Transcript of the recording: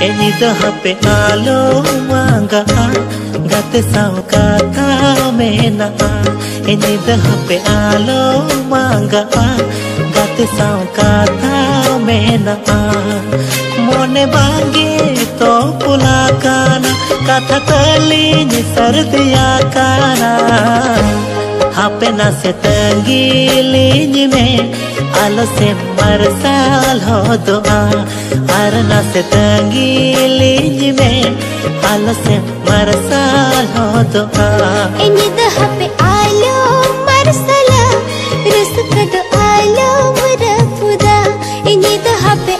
Enido hape alo manga gate saw kata mena. Enido hape alo manga gate saw kata mena. Mone bange to pulakana kata talinya sardiya kana. Hape na se tangilinya me alo se marsal ho doa. Arna se tangilinya me alo se marsal ho doa. Enido hape alo marsala ruska do alo marapuda. Enido hape